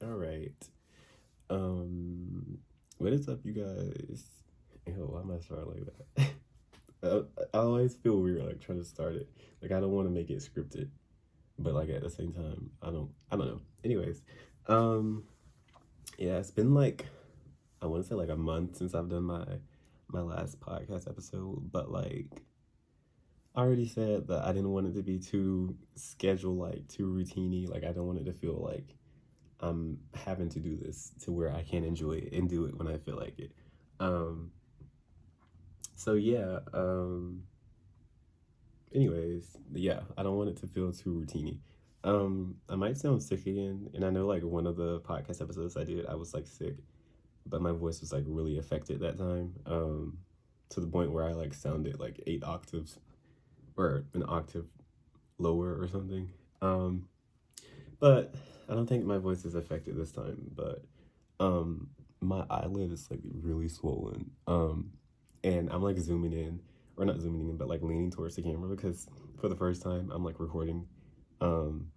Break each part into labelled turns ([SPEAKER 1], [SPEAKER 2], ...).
[SPEAKER 1] All right. Um, what is up, you guys? Ew, why am I starting like that? I always feel weird like trying to start it. Like I don't want to make it scripted, but like at the same time, I don't know. Anyways, um, yeah, it's been like I want to say like a month since I've done my last podcast episode, but like I already said that I didn't want it to be too schedule like too routiny. Like I don't want it to feel like I'm having to do this to where I can enjoy it and do it when I feel like it. Um, so yeah. Anyways, yeah, I don't want it to feel too routiny. I might sound sick again, and I know like one of the podcast episodes I did, I was like sick, but my voice was like really affected that time. To the point where I like sounded like 8 octaves or an octave lower or something. But I don't think my voice is affected this time. But um, my eyelid is like really swollen. And I'm like zooming in, or not zooming in, but like leaning towards the camera because for the first time I'm like recording, um,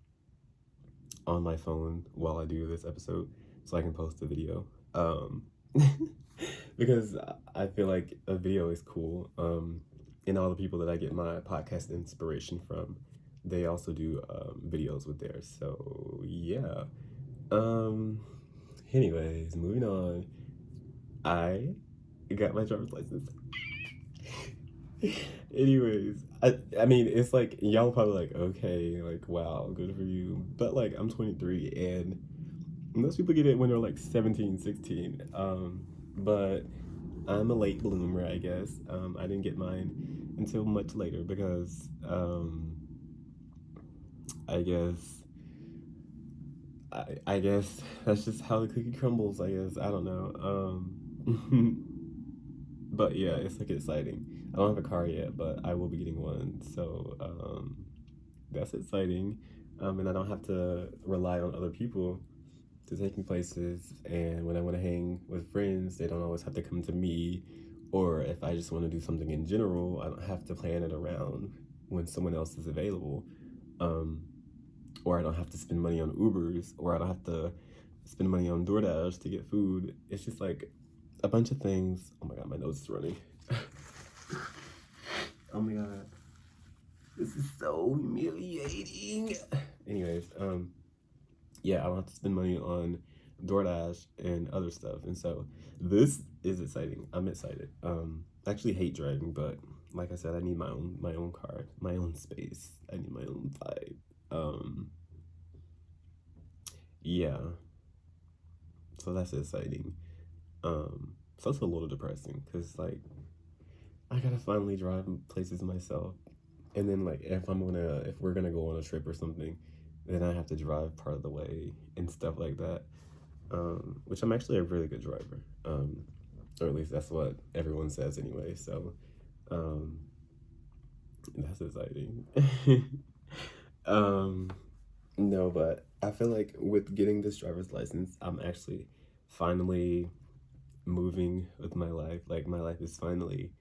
[SPEAKER 1] on my phone while I do this episode, so I can post the video. Because I feel like a video is cool. And all the people that I get my podcast inspiration from, they also do videos with theirs. So yeah. Um. Anyways, moving on. I got my driver's license. Anyways, I mean, it's like y'all probably like, okay, like wow, good for you. But like I'm 23 and most people get it when they're like 17, 16. But I'm a late bloomer, I guess. I didn't get mine until much later because I guess I guess that's just how the cookie crumbles, I guess. I don't know. But yeah, it's like exciting. I don't have a car yet, but I will be getting one. So that's exciting. And I don't have to rely on other people to take me places. And when I want to hang with friends, they don't always have to come to me. Or if I just want to do something in general, I don't have to plan it around when someone else is available. Um, or I don't have to spend money on Ubers, or I don't have to spend money on DoorDash to get food. It's just like a bunch of things. Oh my god, my nose is running. Oh my god, this is so humiliating. Anyways, yeah, I don't have to spend money on DoorDash and other stuff, and so this is exciting. I'm excited. I actually hate driving, but like I said, I need my own car, my own space. I need my own vibe. Um, yeah, so that's exciting. It's also a little depressing because like I gotta finally drive places myself, and then like if we're gonna go on a trip or something, then I have to drive part of the way and stuff like that. Which I'm actually a really good driver, or at least that's what everyone says anyway. So um, that's exciting. um, no, but I feel like with getting this driver's license, I'm actually finally moving with my life. Like my life is finally,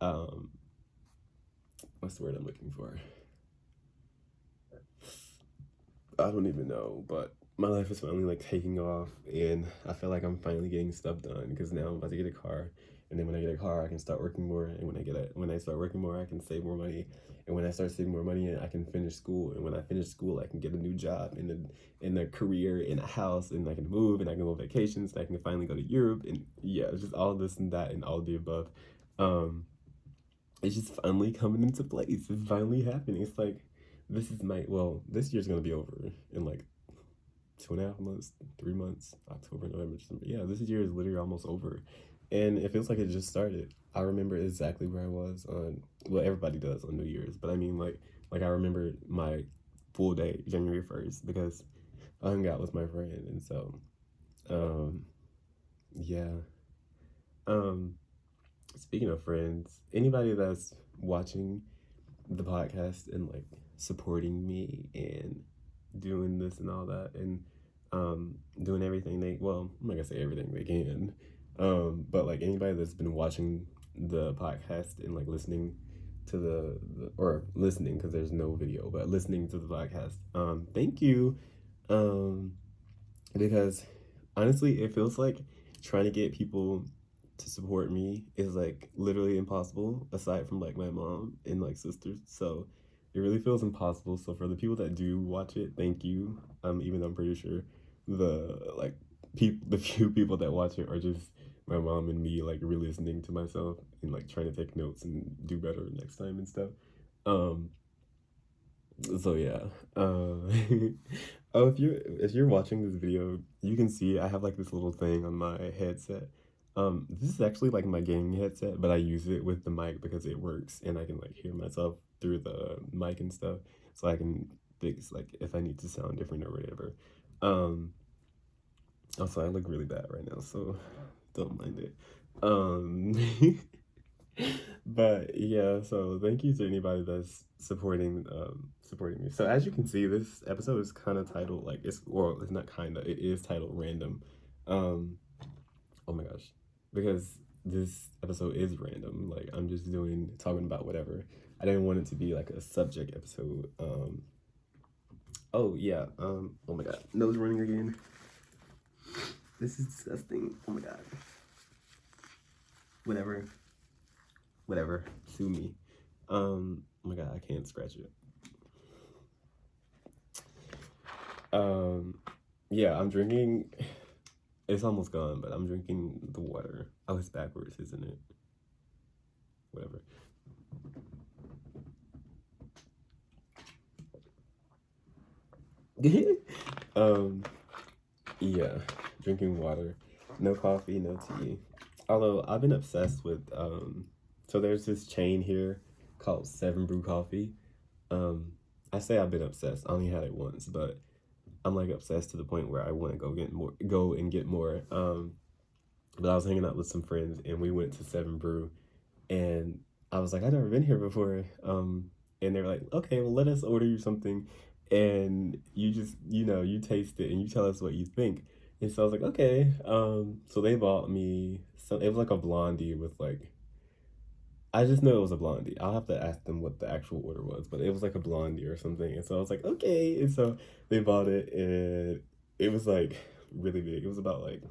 [SPEAKER 1] um, what's the word I'm looking for? I don't even know, but my life is finally like taking off, and I feel like I'm finally getting stuff done because now I'm about to get a car, and then when I get a car, I can start working more, and when I start working more, I can save more money, and when I start saving more money, I can finish school, and when I finish school, I can get a new job in a career, in a house, and I can move, and I can go on vacations, and I can finally go to Europe, and yeah, it's just all this and that and all the above. Um, it's just finally coming into place. It's finally happening. It's like this year's gonna be over in like 2.5 months, 3 months, October, November, December. Yeah, this year is literally almost over, and it feels like it just started. I remember exactly where I was on. Well, everybody does on New Year's, but I mean like I remember my full day, January 1st, because I hung out with my friend, and so um yeah. Um, Speaking of friends, anybody that's watching the podcast and like supporting me and doing this and all that and doing everything they I'm not gonna say everything they can, but like anybody that's been watching the podcast and like listening to the or listening because there's no video but listening to the podcast, thank you. um because honestly, it feels like trying to get people to support me is like literally impossible aside from like my mom and like sisters. So it really feels impossible. So for the people that do watch it, thank you. Even though I'm pretty sure the like the few people that watch it are just my mom and me like re-listening to myself and like trying to take notes and do better next time and stuff. Um so yeah. Oh, if you're watching this video, you can see I have like this little thing on my headset. This is actually like my gaming headset, but I use it with the mic because it works and I can like hear myself through the mic and stuff, so I can fix like if I need to sound different or whatever. Um, Also, I look really bad right now, so don't mind it. Um, but yeah, so thank you to anybody that's supporting me. So as you can see, this episode is kind of titled like it's not kind of, it is titled random. Um, oh my gosh, because this episode is random. Like I'm just talking about whatever. I didn't want it to be like a subject episode. Oh yeah. Oh my god, nose running again. This is disgusting. Oh my god. Whatever. Whatever. Sue me. Oh my god, I can't scratch it. Um, yeah, I'm drinking. It's almost gone, but I'm drinking the water. Oh, it's backwards, isn't it? Whatever. um, yeah, drinking water. No coffee, no tea. Although I've been obsessed with so there's this chain here called Seven Brew Coffee. Um, I say I've been obsessed. I only had it once, but I'm like obsessed to the point where I want to go and get more. But I was hanging out with some friends and we went to Seven Brew, and I was like, I've never been here before. And they were like, okay, well, let us order you something, and you just you taste it and you tell us what you think. And so I was like, okay. So they bought me some. It was like a blondie with like, I just know it was a blondie. I'll have to ask them what the actual order was, but it was like a blondie or something. And so I was like, okay. And so they bought it, and it was like really big. It was about like,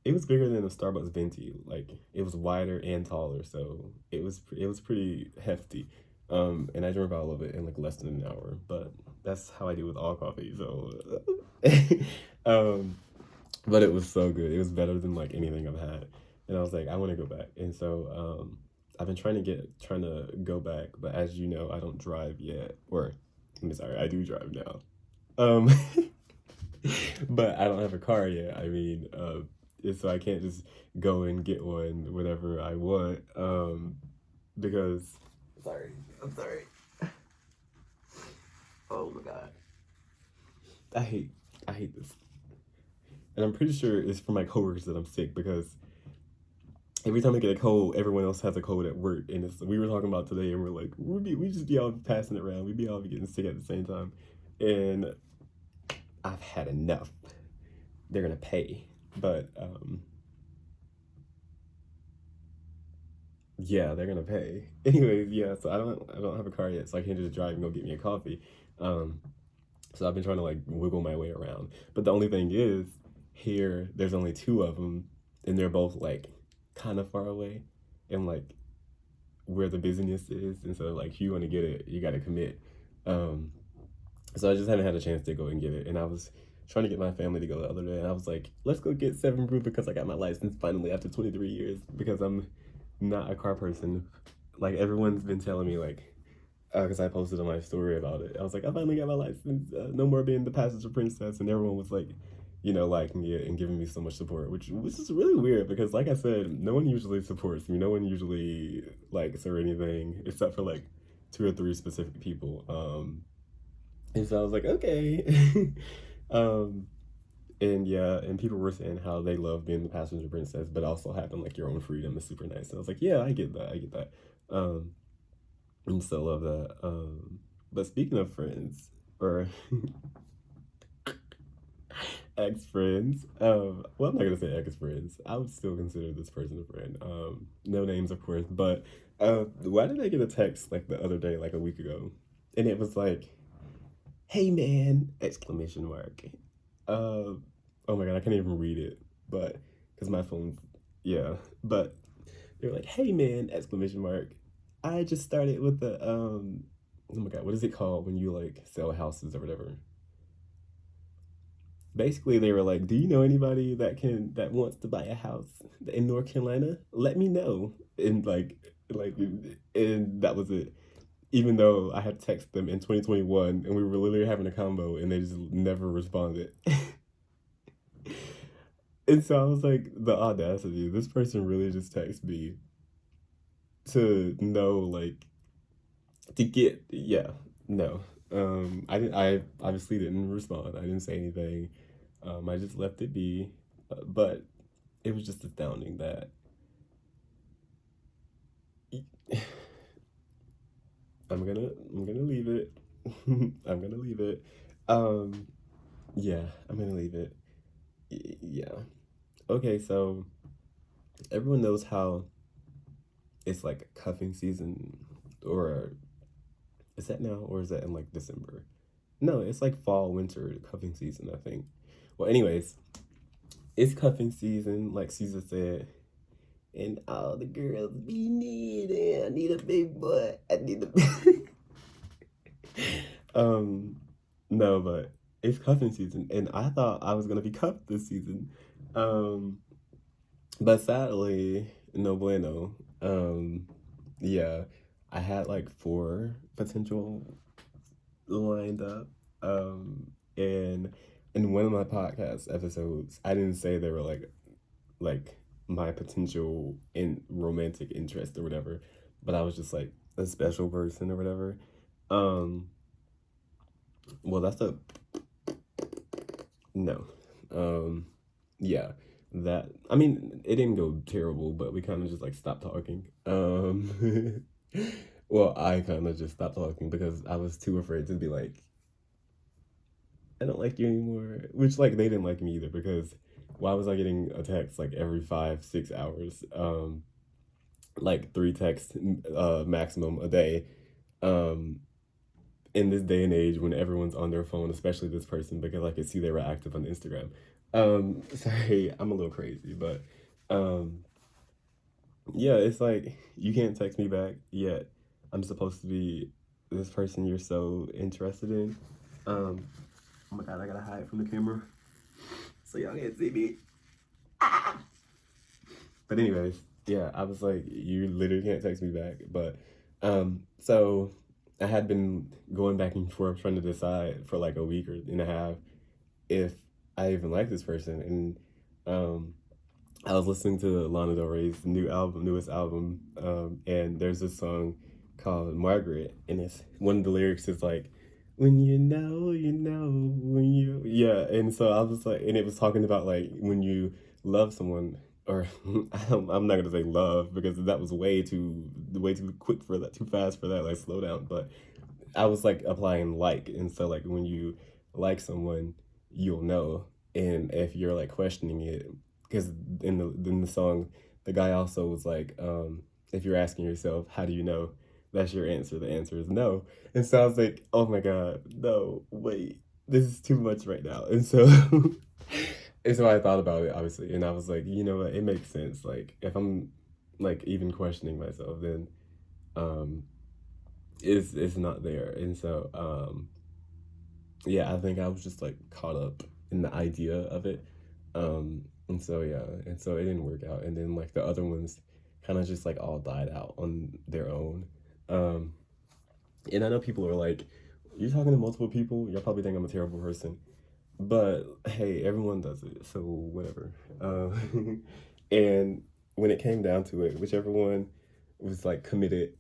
[SPEAKER 1] it was bigger than a Starbucks venti. Like it was wider and taller, so it was pretty hefty. And I drank all of it in like less than an hour. But that's how I do with all coffee. So, um, but it was so good. It was better than like anything I've had. And I was like, I want to go back. And so I've been trying to go back, but as you know, I don't drive yet. Or I'm sorry, I do drive now. Um, but I don't have a car yet. I mean, so I can't just go and get one whenever I want. Because sorry, I'm sorry. Oh my god, I hate I hate this, and I'm pretty sure it's for my coworkers that I'm sick because every time I get a cold, everyone else has a cold at work, and we were talking about today, and we're like, we just be all passing it around. We be all getting sick at the same time, and I've had enough. They're gonna pay, but yeah, they're gonna pay. Anyways, yeah, so I don't have a car yet, so I can't just drive and go get me a coffee. Um, so I've been trying to like wiggle my way around. But the only thing is, here there's only two of them, and they're both like kind of far away, and like where the business is, and so like if you want to get it, you got to commit. Um, so I just haven't had a chance to go and get it, and I was trying to get my family to go the other day, and I was like, let's go get Seven Brew because I got my license finally after 23 years because I'm not a car person. Like everyone's been telling me like, because I posted on my story about it. I was like, I finally got my license. No more being the passenger princess, and everyone was like, liking it and giving me so much support, which is really weird because, like I said, no one usually supports me. No one usually likes or anything except for like two or three specific people. And so I was like, okay. um, and yeah, and people were saying how they love being the passenger princess, but also having like your own freedom is super nice. And I was like, yeah, I get that. I get that. Um, and so love that. But speaking of friends or ex friends, well, I'm not gonna say ex friends. I would still consider this person a friend. No names, of course. But why did I get a text like the other day, like a week ago, and it was like, "Hey man!" exclamation mark. Uh, oh my god, I can't even read it, but because my phone's yeah. But they're like, "Hey man!" Exclamation mark. I just started with the Oh my god, what is it called when you like sell houses or whatever? Basically, they were like, "Do you know anybody that wants to buy a house in North Carolina? Let me know." And like, and that was it. Even though I had texted them in 2021 and we were literally having a combo and they just never responded. And so I was like, the audacity, this person really just texted me to know, like, to get, yeah, no. I obviously didn't respond. I didn't say anything. I just left it be. But it was just astounding that I'm gonna leave it. I'm gonna leave it. Um, yeah, I'm gonna leave it. Yeah. Okay, so everyone knows how it's like cuffing season, or is that now, or is that in like December? No, it's like fall, winter cuffing season, I think. Well, anyways, it's cuffing season, like Caesar said, and all the girls be needing. I need a big boy. I need a. um, no, but it's cuffing season, and I thought I was gonna be cuffed this season. Um, but sadly, no bueno. Yeah, I had like four potential lined up. And in one of my podcast episodes, I didn't say they were like my potential in romantic interest or whatever, but I was just like a special person or whatever. Um, well, that's a no. Um, yeah, that I mean, it didn't go terrible, but we kind of just like stopped talking. Well, I kind of just stopped talking because I was too afraid to be like, I don't like you anymore. Which like they didn't like me either because why was I getting a text like every 5 6 hours? Like three texts maximum a day. Um, in this day and age when everyone's on their phone, especially this person because I could see they were active on Instagram. Sorry, I'm a little crazy, but um, yeah, it's like you can't text me back yet. I'm supposed to be this person you're so interested in. Um, oh my god, I gotta hide from the camera so y'all can't see me. But anyways, yeah, I was like, you literally can't text me back. But so I had been going back and forth trying to decide for like a week or and a half if I even like this person. And I was listening to Lana Del Rey's newest album, and there's this song called Margaret, and it's one of the lyrics is like, when you know, when you, yeah. And so I was like, and it was talking about like when you love someone, or I'm not gonna say love because that was way too quick for that, too fast for that, like slow down. But I was like applying like, and so like when you like someone, you'll know, and if you're like questioning it, because in the song, the guy also was like, if you're asking yourself, how do you know? That's your answer. The answer is no. And so I was like, oh my god, no, wait, this is too much right now. And so, and so I thought about it obviously, and I was like, you know what, it makes sense. Like if I'm like even questioning myself, then um is not there. And so yeah, I think I was just like caught up in the idea of it. And so yeah, and so it didn't work out. And then like the other ones kind of just like all died out on their own. Um and I know people are like, you're talking to multiple people, you'll probably think I'm a terrible person. But hey, everyone does it, so whatever. And when it came down to it, whichever one was like committed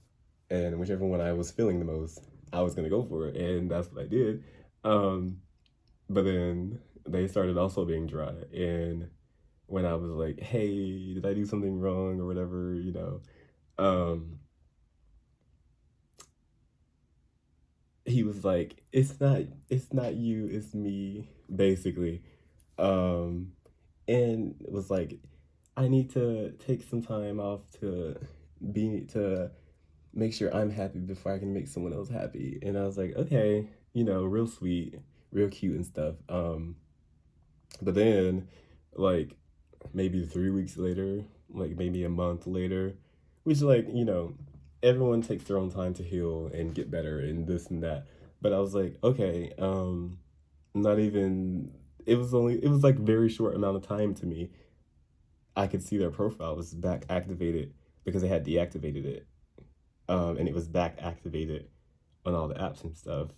[SPEAKER 1] and whichever one I was feeling the most, I was gonna go for it, and that's what I did. Um, but then they started also being dry, and when I was like, "Hey, did I do something wrong or whatever?" Um, he was like, it's not you, it's me," basically. Um, and it was like, I need to take some time off to make sure I'm happy before I can make someone else happy. And I was like, okay, real sweet, real cute and stuff. But then, like, maybe 3 weeks later, like maybe a month later, which, like, everyone takes their own time to heal and get better and this and that. But I was like, okay, not even, it was like very short amount of time to me. I could see their profile was back activated because they had deactivated it. And it was back activated on all the apps and stuff.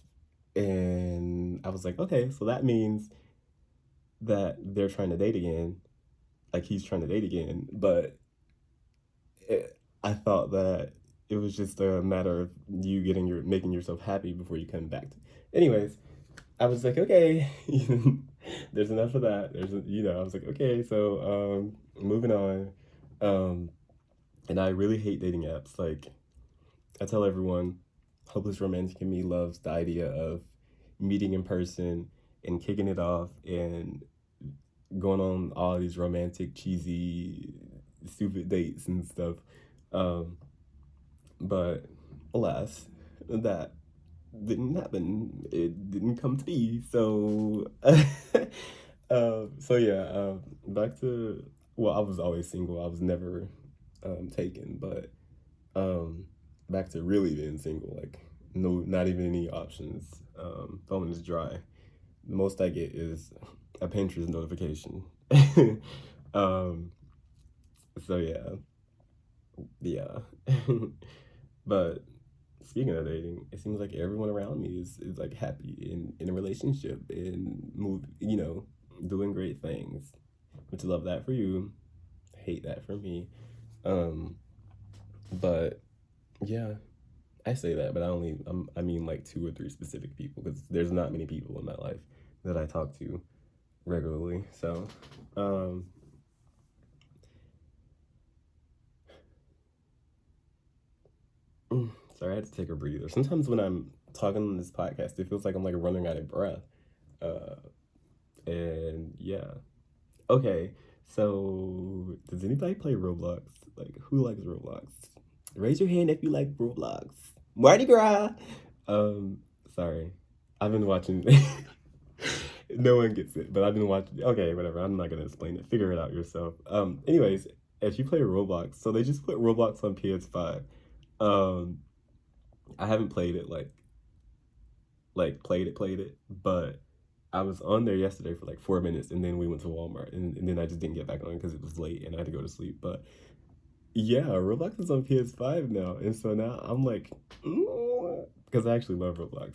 [SPEAKER 1] And I was like, okay, so that means that they're trying to date again. Like he's trying to date again. But I thought that it was just a matter of you making yourself happy before you come back. Anyways, I was like, okay, there's enough of that. I was like, okay, so moving on. Um, and I really hate dating apps. Like, I tell everyone, hopeless romantic in me loves the idea of meeting in person and kicking it off and going on all these romantic, cheesy, stupid dates and stuff. Um, but alas, that didn't happen. It didn't come to be. So, so yeah. Back to, well, I was always single. I was never taken, but um, back to really being single. Like no, not even any options. Phone is dry. The most I get is a Pinterest notification. um, so yeah. But speaking of dating, it seems like everyone around me is like happy in a relationship and doing great things. Which love that for you, hate that for me. Um, but yeah, I say that, but I mean like two or three specific people because there's not many people in my life that I talk to regularly. So, um, sorry, I had to take a breather. Sometimes when I'm talking on this podcast, it feels like I'm like running out of breath. Uh, and yeah. Okay, so does anybody play Roblox? Like, who likes Roblox? Raise your hand if you like Roblox. Mardi Gras. Um, sorry, I've been watching. No one gets it, but I've been watching. Okay, whatever. I'm not gonna explain it. Figure it out yourself. Anyways, if you play Roblox, so they just put Roblox on PS5. Um, I haven't played it played it, but I was on there yesterday for like 4 minutes, and then we went to Walmart, and then I just didn't get back on because it was late and I had to go to sleep. But yeah, Roblox is on PS5 now, and so now I'm like, because I actually love Roblox.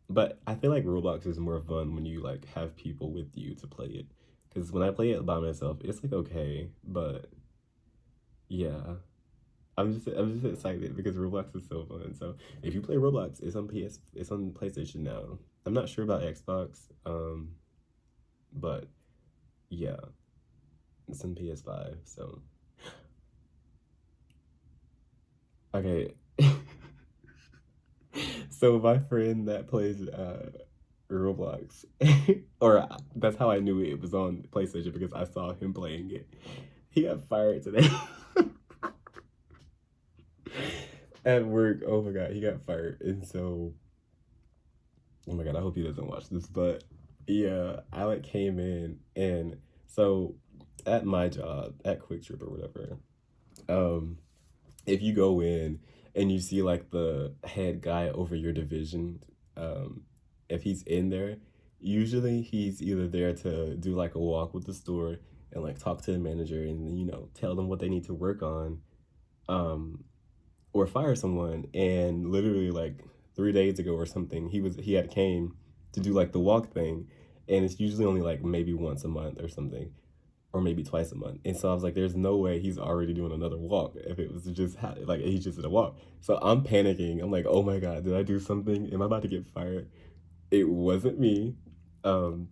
[SPEAKER 1] But I feel like Roblox is more fun when you like have people with you to play it. Because when I play it by myself, it's like okay, but yeah, I'm just excited because Roblox is so fun. So if you play Roblox, it's on PlayStation now. I'm not sure about Xbox, but yeah, it's on PS5. So okay. So my friend that plays Roblox, or that's how I knew it was on PlayStation because I saw him playing it. He got fired today at work. Oh my god, he got fired, and so oh my god, I hope he doesn't watch this. But yeah, I like came in, and so at my job at Quick Trip or whatever, um, if you go in and you see like the head guy over your division, um, if he's in there, usually he's either there to do like a walk with the store and like talk to the manager and tell them what they need to work on, um, or fire someone. And literally like 3 days ago or something, he had came to do like the walk thing, and it's usually only like maybe once a month or something or maybe twice a month. And so I was like, there's no way he's already doing another walk if it was just like he just did a walk. So I'm panicking. I'm like, oh my God, did I do something? Am I about to get fired? It wasn't me. Um,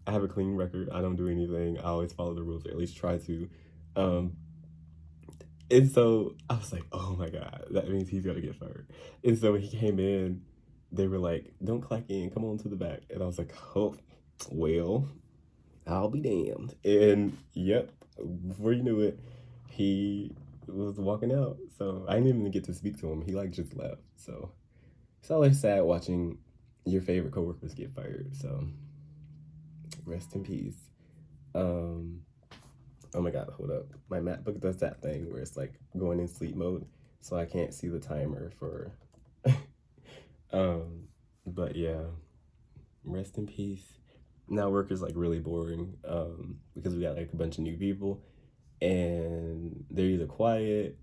[SPEAKER 1] I have a clean record. I don't do anything. I always follow the rules, or at least try to. Um, and so I was like, oh my God, that means he's gonna get fired. And so when he came in, they were like, don't clock in, come on to the back. And I was like, oh, well, I'll be damned. And yep, before you knew it, he was walking out. So I didn't even get to speak to him. He like just left. So it's always sad watching your favorite coworkers get fired. So Rest in peace. Um, oh my god, hold up. My MacBook does that thing where it's like going in sleep mode, so I can't see the timer for. um, but yeah, rest in peace. Now work is like really boring because we got like a bunch of new people and they're either quiet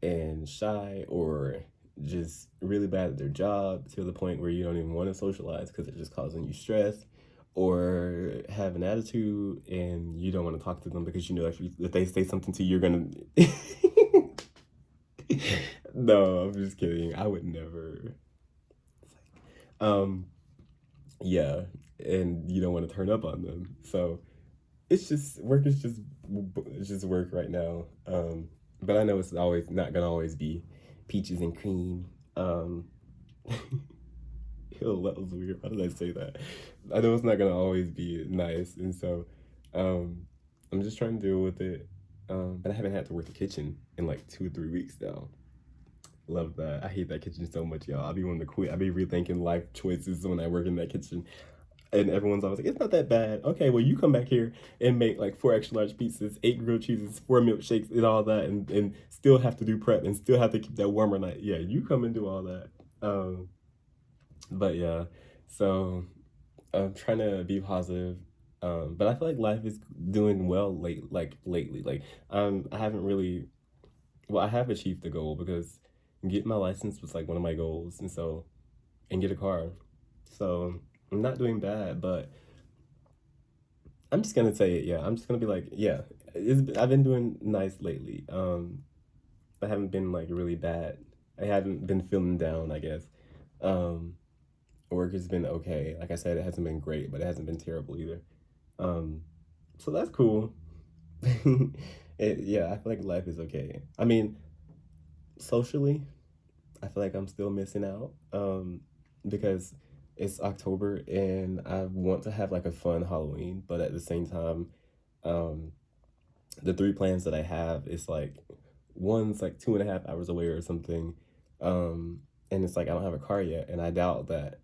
[SPEAKER 1] and shy or just really bad at their job to the point where you don't even want to socialize because it's just causing you stress, or have an attitude and you don't want to talk to them because you know if they say something to you, you're gonna. No, I'm just kidding. I would never. Um, yeah, and you don't want to turn up on them. So it's just work is just it's just work right now. But I know it's always not gonna always be peaches and cream. Ew, that was weird. Why did I say that? I know it's not gonna always be nice, and so um, I'm just trying to deal with it. But I haven't had to work the kitchen in like 2 or 3 weeks now. Love that. I hate that kitchen so much, y'all. I'll be wanting to quit. I'll be rethinking life choices when I work in that kitchen. And everyone's always like, it's not that bad. Okay, well, you come back here and make like 4 extra large pizzas, 8 grilled cheeses, 4 milkshakes, and all that, and still have to do prep and still have to keep that warmer night. Yeah, you come and do all that. But yeah, so I'm trying to be positive. But I feel like life is doing well lately. Like I haven't really, well, I have achieved the goal because getting my license was like one of my goals, and so and get a car. So I'm not doing bad, but I'm just gonna say it. Yeah, I'm just gonna be like, yeah, I've been doing nice lately. I haven't been like really bad. I haven't been feeling down, I guess. Um, Work has been okay. Like I said, it hasn't been great, but it hasn't been terrible either. Um, so that's cool. Yeah, I feel like life is okay. I mean, socially, I feel like I'm still missing out. Because it's October and I want to have like a fun Halloween, but at the same time, um, the three plans that I have is like one's like 2.5 hours away or something. And it's like I don't have a car yet, and I doubt that.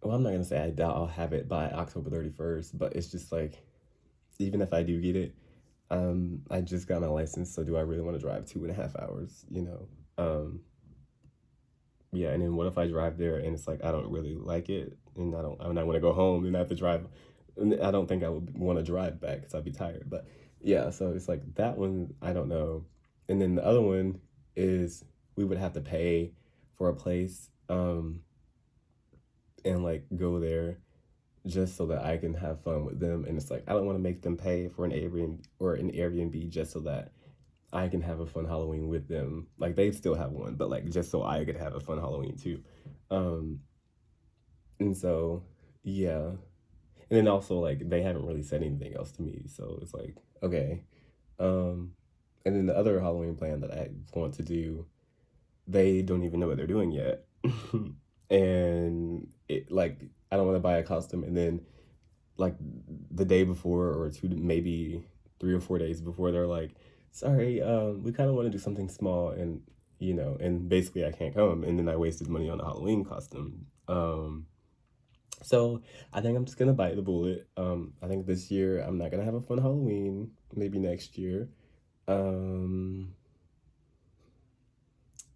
[SPEAKER 1] Well, I'm not gonna say I doubt I'll have it by October 31st, but it's just like even if I do get it, I just got my license, so do I really want to drive 2.5 hours? Yeah, and then what if I drive there and it's like I don't really like it, and I want to go home and I have to drive. And I don't think I would want to drive back because I'd be tired. But yeah, so it's like that one I don't know, and then the other one is we would have to pay for a place, and like go there just so that I can have fun with them. And it's like I don't want to make them pay for an Airbnb just so that I can have a fun Halloween with them. Like they still have one, but like just so I could have a fun Halloween too. Um, and so yeah. And then also like they haven't really said anything else to me. So it's like, okay. Um, and then the other Halloween plan that I want to do, they don't even know what they're doing yet. And it like I don't want to buy a costume and then like the day before or two, maybe 3 or 4 days before, they're like, sorry, we kind of want to do something small, and and basically I can't come, and then I wasted money on a Halloween costume. So I think I'm just gonna bite the bullet. I think this year I'm not gonna have a fun Halloween. Maybe next year. um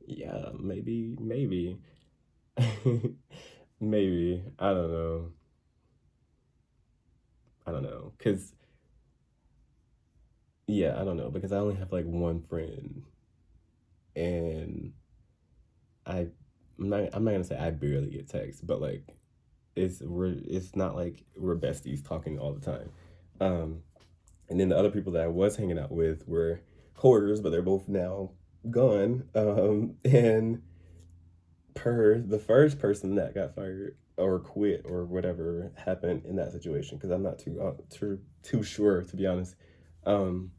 [SPEAKER 1] yeah, maybe maybe, I don't know because yeah, I don't know because I only have like one friend, and I I'm not gonna say I barely get texts, but like it's not like we're besties talking all the time. Um, and then the other people that I was hanging out with were hoarders, but they're both now gone. And per the first person that got fired or quit or whatever happened in that situation, because I'm not too sure, to be honest. Um,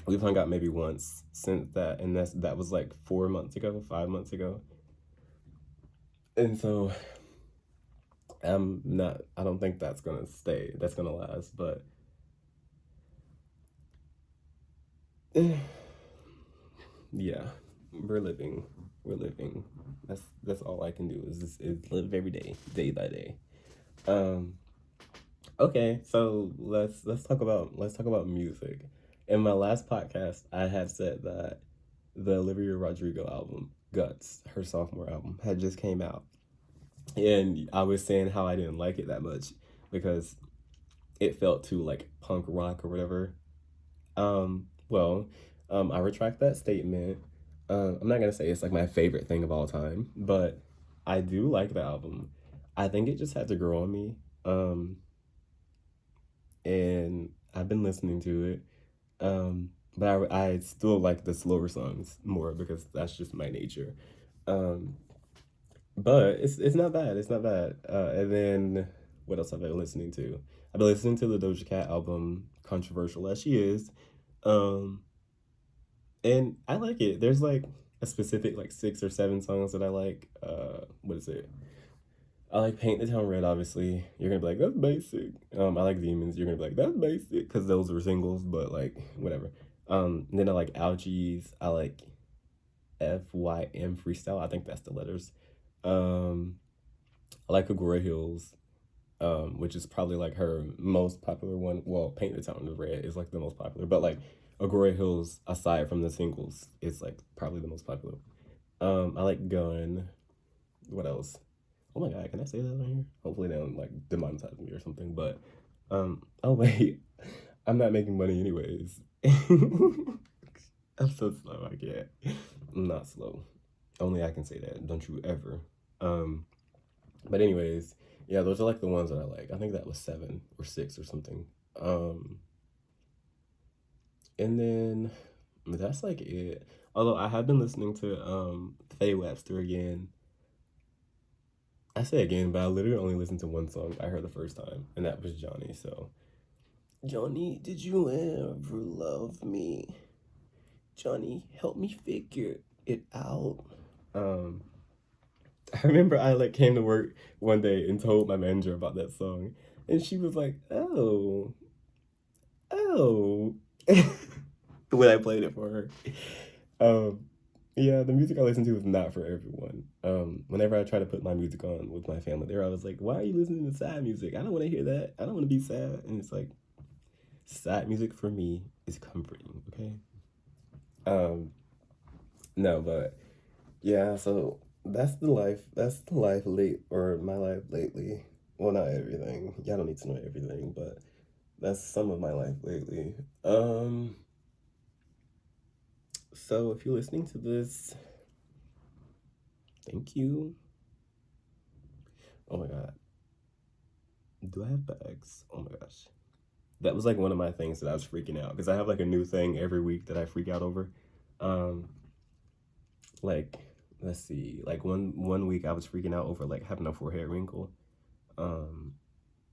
[SPEAKER 1] we've hung out maybe once since that, and that was like 4 months ago, 5 months ago. And so I don't think that's gonna stay. That's gonna last. But yeah, we're living. We're living. That's all I can do is live every day, day by day. Um, Okay, so let's talk about music. In my last podcast, I had said that the Olivia Rodrigo album, Guts, her sophomore album, had just came out. And I was saying how I didn't like it that much because it felt too like punk rock or whatever. I retract that statement. I'm not gonna say it's like my favorite thing of all time, but I do like the album. I think it just had to grow on me. Um, and I've been listening to it. But I still like the slower songs more because that's just my nature. Um, but it's not bad. It's not bad. And then what else have I been listening to? I've been listening to the Doja Cat album, controversial as she is. Um, and I like it. There's like a specific like 6 or 7 songs that I like. What is it? I like Paint the Town Red, obviously. You're gonna be like, that's basic. I like Demons. You're gonna be like, that's basic, because those were singles, but like, whatever. And then I like Algies. I like FYM Freestyle. I think that's the letters. Um, I like Agora Hills, which is probably like her most popular one. Well, Paint the Town Red is like the most popular, but like Agora Hills, aside from the singles, is like probably the most popular. I like Gun. What else? Oh my god, can I say that on here? Hopefully they don't like demonetize me or something. But oh wait, I'm not making money anyways. I'm so slow. I can't. I'm not slow. Only I can say that. Don't you ever. Um, but anyways, yeah, those are like the ones that I like. I think that was 7 or 6 or something. Um, and then that's like it. Although I have been listening to Faye Webster again. I say again, but I literally only listened to one song I heard the first time, and that was Johnny. So, Johnny, did you ever love me? Johnny, help me figure it out. Um, I remember I like came to work one day and told my manager about that song, and she was like, "Oh, oh," when I played it for her. Um, yeah, the music I listen to is not for everyone. Whenever I try to put my music on with my family, they're always like, "Why are you listening to sad music? I don't want to hear that. I don't want to be sad." And it's like, sad music for me is comforting. Okay. Um, no, but yeah. So that's the life. That's the life late or my life lately. Well, not everything. Y'all don't need to know everything, but that's some of my life lately. So if you're listening to this, thank you. Oh my god. Do I have bags? Oh my gosh. That was like one of my things that I was freaking out because I have like a new thing every week that I freak out over. Um, like let's see, like one week I was freaking out over like having a forehead wrinkle. Um,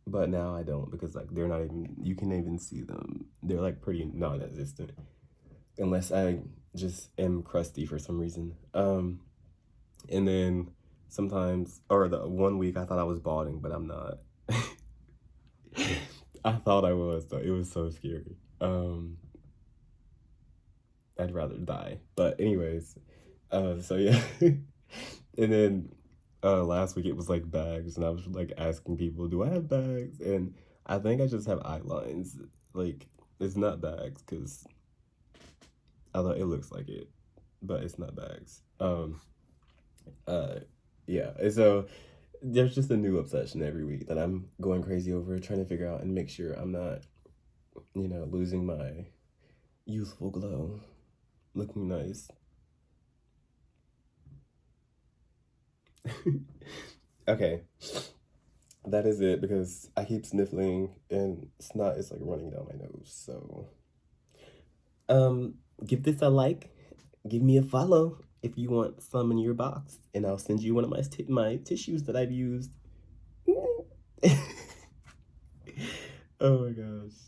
[SPEAKER 1] but now I don't because like they're not even you can even see them. They're like pretty non-existent unless I just am crusty for some reason. And then sometimes or the one week I thought I was balding, but I'm not. I thought I was though. It was so scary. I'd rather die. But anyways, so yeah. And then last week it was like bags, and I was like asking people, "Do I have bags?" And I think I just have eye lines. Like it's not bags because although it looks like it, but it's not bags. Uh, yeah. And so there's just a new obsession every week that I'm going crazy over, trying to figure out and make sure I'm not, losing my youthful glow, looking nice. Okay, that is it because I keep sniffling and snot is like running down my nose. So, um, give this a like, give me a follow if you want some in your box, and I'll send you one of my tissues that I've used. Oh my gosh.